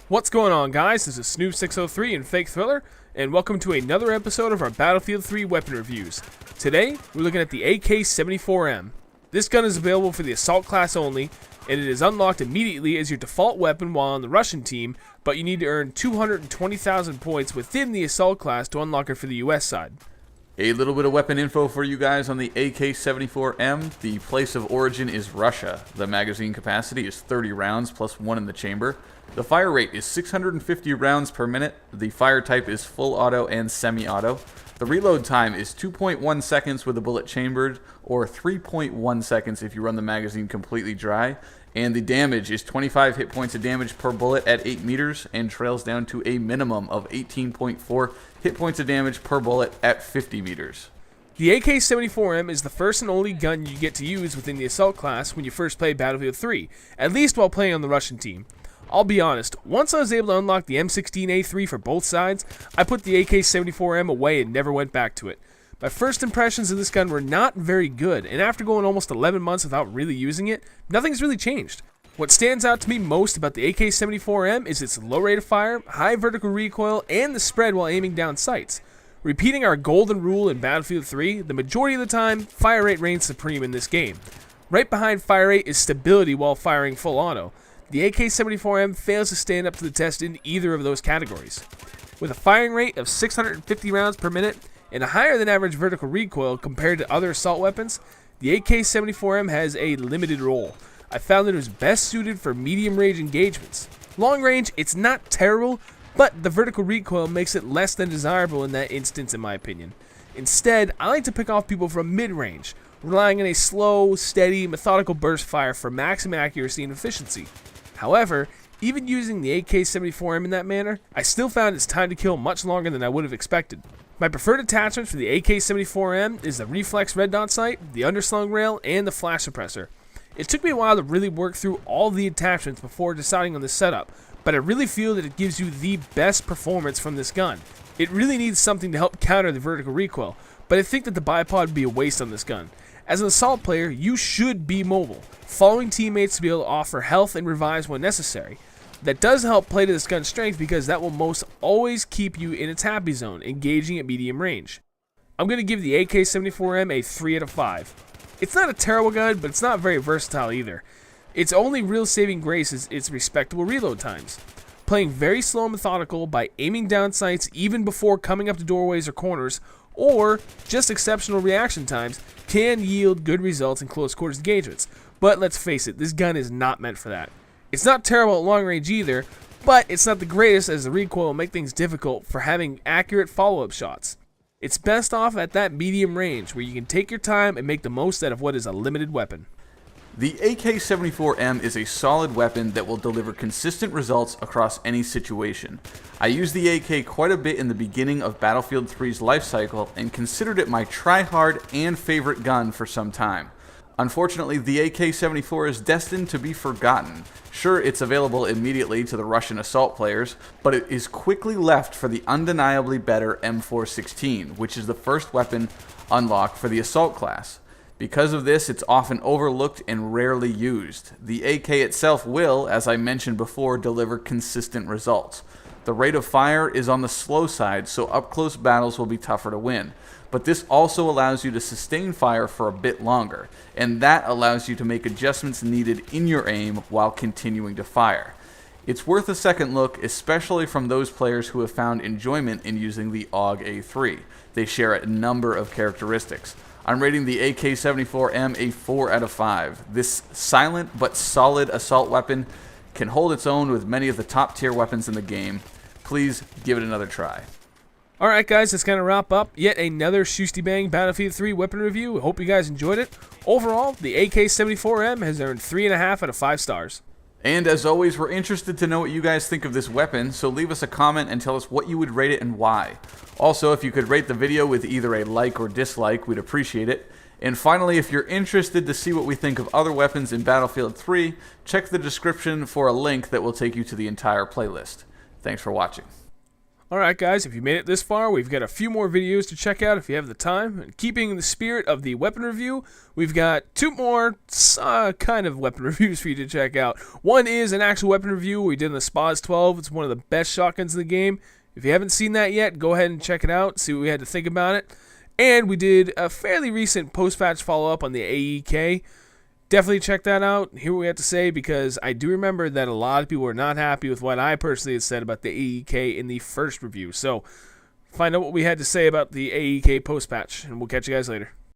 What's going on, guys? This is Snoop603 and Fake Thriller, and welcome to another episode of our Battlefield 3 weapon reviews. Today, we're looking at the AK-74M. This gun is available for the assault class only, and it is unlocked immediately as your default weapon while on the Russian team, but you need to earn 220,000 points within the assault class to unlock it for the US side. A little bit of weapon info for you guys on the AK-74M. The place of origin is Russia. The magazine capacity is 30 rounds plus 1 in the chamber. The fire rate is 650 rounds per minute. The fire type is full auto and semi-auto. The reload time is 2.1 seconds with a bullet chambered, or 3.1 seconds if you run the magazine completely dry. And the damage is 25 hit points of damage per bullet at 8 meters and trails down to a minimum of 18.4 hit points of damage per bullet at 50 meters. The AK-74M is the first and only gun you get to use within the assault class when you first play Battlefield 3, at least while playing on the Russian team. I'll be honest, once I was able to unlock the M16A3 for both sides, I put the AK-74M away and never went back to it. My first impressions of this gun were not very good, and after going almost 11 months without really using it, nothing's really changed. What stands out to me most about the AK-74M is its low rate of fire, high vertical recoil, and the spread while aiming down sights. Repeating our golden rule in Battlefield 3, the majority of the time, fire rate reigns supreme in this game. Right behind fire rate is stability while firing full auto. The AK-74M fails to stand up to the test in either of those categories. With a firing rate of 650 rounds per minute and a higher than average vertical recoil compared to other assault weapons, the AK-74M has a limited role. I found that it was best suited for medium range engagements. Long range, it's not terrible, but the vertical recoil makes it less than desirable in that instance in my opinion. Instead, I like to pick off people from mid-range, relying on a slow, steady, methodical burst fire for maximum accuracy and efficiency. However, even using the AK-74M in that manner, I still found its time to kill much longer than I would have expected. My preferred attachment for the AK-74M is the reflex red dot sight, the underslung rail, and the flash suppressor. It took me a while to really work through all the attachments before deciding on this setup, but I really feel that it gives you the best performance from this gun. It really needs something to help counter the vertical recoil, but I think that the bipod would be a waste on this gun. As an assault player, you should be mobile, following teammates to be able to offer health and revives when necessary. That does help play to this gun's strength because that will most always keep you in its happy zone, engaging at medium range. I'm going to give the AK-74M a 3 out of 5. It's not a terrible gun, but it's not very versatile either. Its only real saving grace is its respectable reload times. Playing very slow and methodical by aiming down sights even before coming up to doorways or corners, or just exceptional reaction times, can yield good results in close quarters engagements. But let's face it, this gun is not meant for that. It's not terrible at long range either, but it's not the greatest as the recoil will make things difficult for having accurate follow-up shots. It's best off at that medium range where you can take your time and make the most out of what is a limited weapon. The AK-74M is a solid weapon that will deliver consistent results across any situation. I used the AK quite a bit in the beginning of Battlefield 3's life cycle and considered it my try-hard and favorite gun for some time. Unfortunately, the AK-74 is destined to be forgotten. Sure, it's available immediately to the Russian assault players, but it is quickly left for the undeniably better M416, which is the first weapon unlocked for the assault class. Because of this, it's often overlooked and rarely used. The AK itself will, as I mentioned before, deliver consistent results. The rate of fire is on the slow side, so up-close battles will be tougher to win. But this also allows you to sustain fire for a bit longer, and that allows you to make adjustments needed in your aim while continuing to fire. It's worth a second look, especially from those players who have found enjoyment in using the AUG-A3. They share a number of characteristics. I'm rating the AK-74M a 4 out of 5. This silent but solid assault weapon can hold its own with many of the top tier weapons in the game. Please give it another try. Alright guys, that's going to wrap up yet another shustybang Battlefield 3 weapon review. Hope you guys enjoyed it. Overall, the AK-74M has earned 3.5 out of 5 stars. And as always, we're interested to know what you guys think of this weapon, so leave us a comment and tell us what you would rate it and why. Also, if you could rate the video with either a like or dislike, we'd appreciate it. And finally, if you're interested to see what we think of other weapons in Battlefield 3, check the description for a link that will take you to the entire playlist. Thanks for watching. Alright guys, if you made it this far, we've got a few more videos to check out if you have the time. And keeping in the spirit of the weapon review, we've got 2 more kind of weapon reviews for you to check out. One is an actual weapon review we did in the Spaz 12. It's one of the best shotguns in the game. If you haven't seen that yet, go ahead and check it out, see what we had to think about it. And we did a fairly recent post-patch follow-up on the AEK. Definitely check that out, hear what we have to say, because I do remember that a lot of people were not happy with what I personally had said about the AEK in the first review. So, find out what we had to say about the AEK post-patch, and we'll catch you guys later.